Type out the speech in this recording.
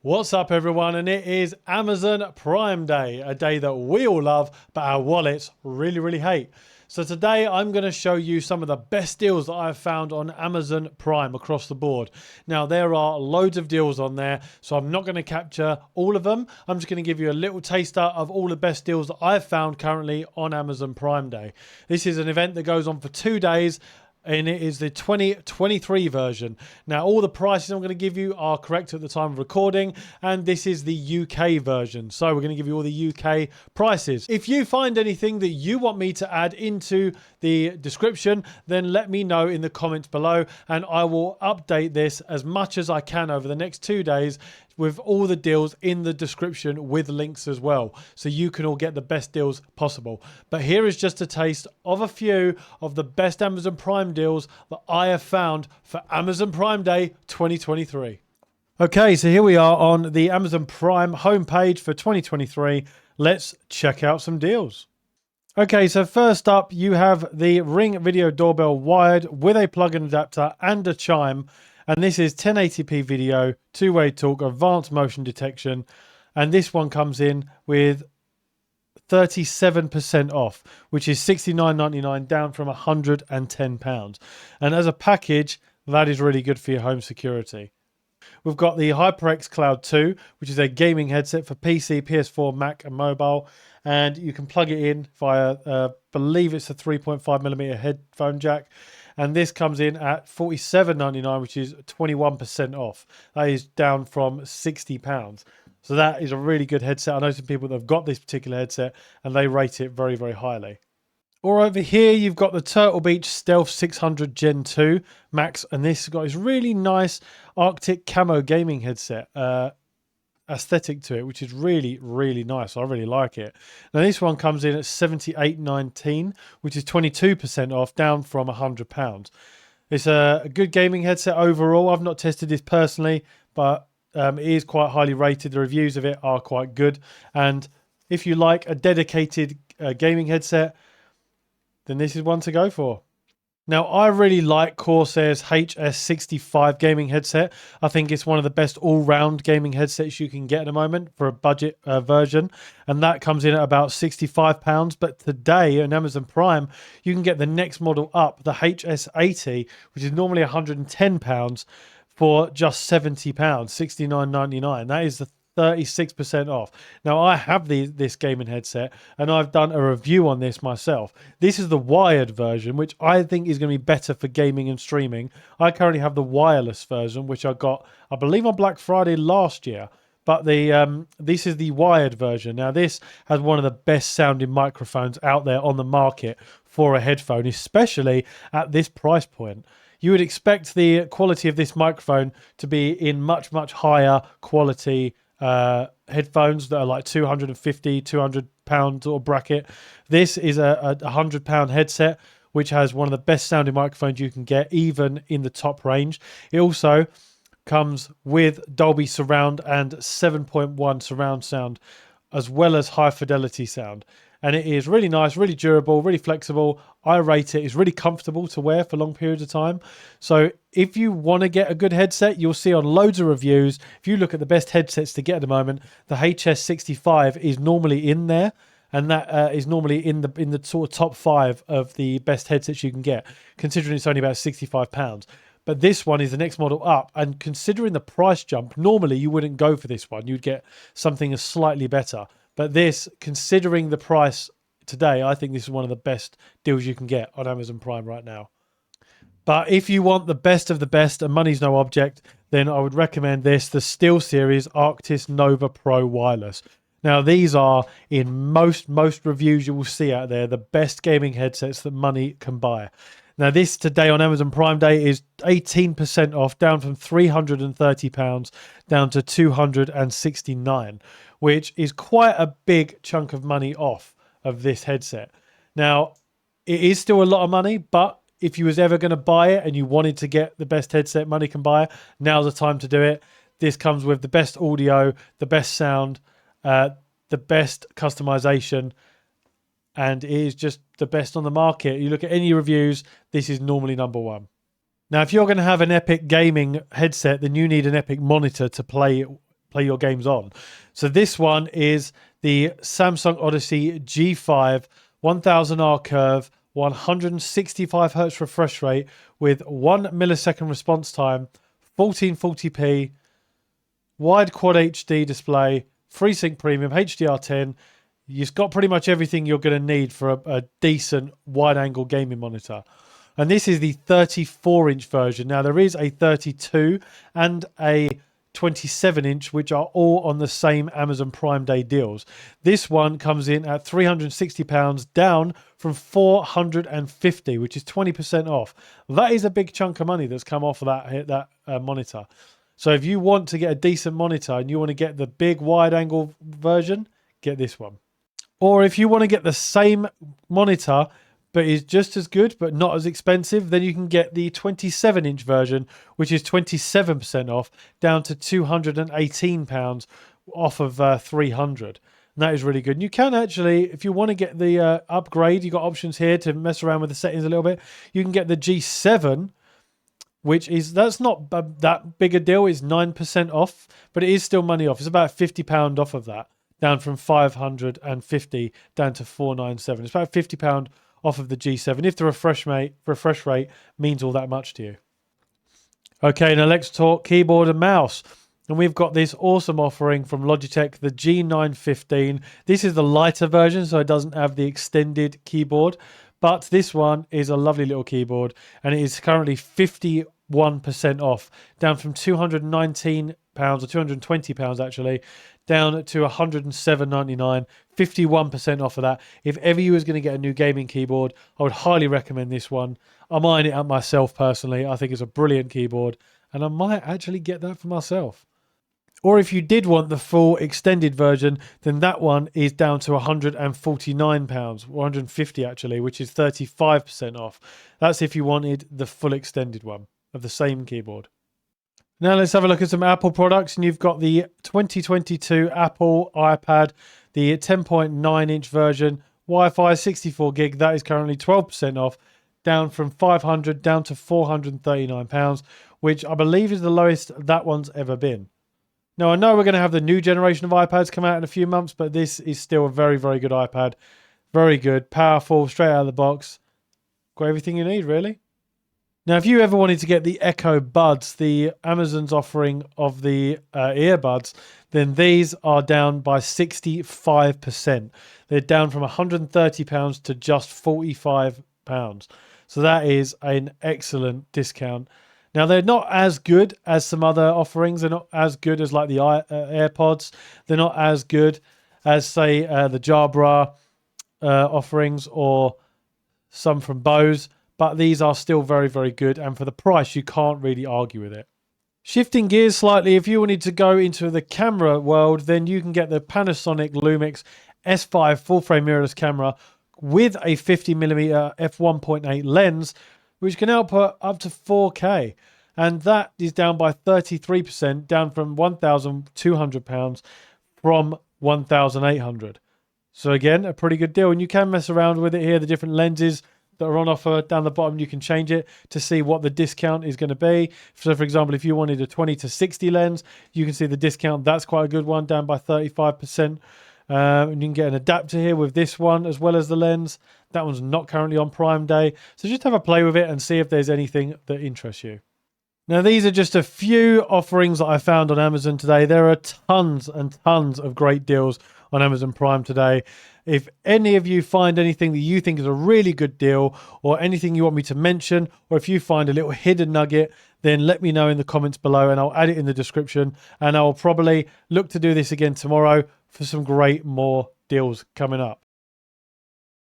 What's up everyone, and it is Amazon Prime Day, a day that we all love but our wallets really hate. So today I'm going to show you some of the best deals that I've found on Amazon Prime across the board. Now there are loads of deals on there, so I'm not going to capture all of them. I'm just going to give you a little taster of all the best deals that I've found currently on Amazon Prime Day. This is an event that goes on for 2 days, and it is the 2023 version. Now all the prices I'm going to give you are correct at the time of recording, and this is the UK version, so we're going to give you all the UK prices. If you find anything that you want me to add into the description, then let me know in the comments below, and I will update this as much as I can over the next 2 days with all the deals in the description with links as well, so you can all get the best deals possible. But here is just a taste of a few of the best Amazon Prime deals that I have found for Amazon Prime Day 2023. Okay, so here we are on the Amazon Prime homepage for 2023. Let's check out some deals. Okay, so first up you have the Ring Video Doorbell wired with a plug-in adapter and a chime. And this is 1080p video, two-way talk, advanced motion detection. And this one comes in with 37% off, which is $69.99 down from £110. And as a package, that is really good for your home security. We've got the HyperX Cloud 2, which is a gaming headset for PC, PS4, Mac and mobile. And you can plug it in via, I believe it's a 3.5mm headphone jack. And this comes in at $47.99, which is 21% off. That is down from £60. So that is a really good headset. I know some people that have got this particular headset and they rate it very highly. Or over here, you've got the Turtle Beach Stealth 600 Gen 2 Max. And this has got this really nice Arctic camo gaming headset aesthetic to it, which is really nice. I really like it. Now this one comes in at $78.19, which is 22% off, down from £100. It's a good gaming headset overall. I've not tested this personally, but it is quite highly rated. The reviews of it are quite good, and if you like a dedicated gaming headset, then this is one to go for. Now, I really like Corsair's HS65 gaming headset. I think it's one of the best all-round gaming headsets you can get at the moment for a budget version. And that comes in at about £65. But today on Amazon Prime, you can get the next model up, the HS80, which is normally £110, for just £70, $69.99. That is the 36% off. Now I have this gaming headset and I've done a review on this myself. This is the wired version, which I think is going to be better for gaming and streaming. I currently have the wireless version, which I got, I believe, on Black Friday last year. But this is the wired version. Now this has one of the best sounding microphones out there on the market for a headphone, especially at this price point. You would expect the quality of this microphone to be in much higher quality headphones that are like £250-200 or bracket. This is a £100 headset, which has one of the best sounding microphones you can get, even in the top range. It also comes with Dolby Surround and 7.1 surround sound, as well as high fidelity sound. And it is really nice, really durable, really flexible. I rate it. It's really comfortable to wear for long periods of time. So if you want to get a good headset, you'll see on loads of reviews, if you look at the best headsets to get at the moment, the HS65 is normally in there. And that is normally in the sort of top 5 of the best headsets you can get, considering it's only about £65. But this one is the next model up. And considering the price jump, normally you wouldn't go for this one. You'd get something slightly better. But this, considering the price today, I think this is one of the best deals you can get on Amazon Prime right now. But if you want the best of the best and money's no object, then I would recommend this, the SteelSeries Arctis Nova Pro wireless. Now, these are, in most reviews you will see out there, the best gaming headsets that money can buy. Now, this today on Amazon Prime Day is 18% off, down from £330 down to $269, which is quite a big chunk of money off of this headset. Now, it is still a lot of money, but if you was ever going to buy it and you wanted to get the best headset money can buy, now's the time to do it. This comes with the best audio, the best sound, the best customization, and it is just the best on the market. You look at any reviews, this is normally number one. Now, if you're going to have an epic gaming headset, then you need an epic monitor to play play your games on. So this one is the Samsung Odyssey G5 1000R curve, 165 Hz refresh rate with 1 millisecond response time, 1440p, wide quad HD display, FreeSync Premium, HDR10. You've got pretty much everything you're going to need for a decent wide-angle gaming monitor. And this is the 34-inch version. Now, there is a 32 and a 27-inch, which are all on the same Amazon Prime Day deals. This one comes in at £360, down from £450, which is 20% off. That is a big chunk of money that's come off of that monitor. So if you want to get a decent monitor and you want to get the big wide-angle version, get this one. Or if you want to get the same monitor but is just as good but not as expensive, then you can get the 27-inch version, which is 27% off, down to £218 off of £300. And that is really good. And you can actually, if you want to get the upgrade, you've got options here to mess around with the settings a little bit. You can get the G7, which is, that's not that big a deal. It's 9% off, but it is still money off. It's about £50 off of that, down from $550 down to $497. It's about £50 off of the G7 if the refresh rate means all that much to you. Okay, now let's talk keyboard and mouse. And we've got this awesome offering from Logitech, the G915. This is the lighter version, so it doesn't have the extended keyboard. But this one is a lovely little keyboard, and it is currently 51% off, down from £219 or £220 actually, down to £107.99, 51% off of that. If ever you was going to get a new gaming keyboard, I would highly recommend this one. I'm eyeing it up myself personally. I think it's a brilliant keyboard, and I might actually get that for myself. Or if you did want the full extended version, then that one is down to £149, or £150 actually, which is 35% off. That's if you wanted the full extended one of the same keyboard. Now let's have a look at some Apple products, and you've got the 2022 Apple iPad, the 10.9-inch version, Wi-Fi 64 gig. That is currently 12% off, down from £500 down to £439, which I believe is the lowest that one's ever been. Now, I know we're going to have the new generation of iPads come out in a few months, but this is still a very, very good iPad. Very good, powerful, straight out of the box. Got everything you need, really. Now, if you ever wanted to get the Echo Buds, the Amazon's offering of the earbuds, then these are down by 65%. They're down from £130 to just £45. So that is an excellent discount. Now, they're not as good as some other offerings. They're not as good as like the AirPods. They're not as good as, say, the Jabra offerings or some from Bose. But these are still very, very good. And for the price, you can't really argue with it. Shifting gears slightly, if you wanted to go into the camera world, then you can get the Panasonic Lumix S5 full-frame mirrorless camera with a 50mm f1.8 lens, which can output up to 4K. And that is down by 33%, down from £1,200 from £1,800. So again, a pretty good deal. And you can mess around with it here, the different lenses that are on offer down the bottom. You can change it to see what the discount is going to be. So for example, if you wanted a 20-60 lens, you can see the discount. That's quite a good one, down by 35%. And you can get an adapter here with this one as well as the lens. That one's not currently on Prime Day. So just have a play with it and see if there's anything that interests you. Now, these are just a few offerings that I found on Amazon today. There are tons and tons of great deals on Amazon Prime today. If any of you find anything that you think is a really good deal, or anything you want me to mention, or if you find a little hidden nugget, then let me know in the comments below and I'll add it in the description. And I'll probably look to do this again tomorrow for some great more deals coming up.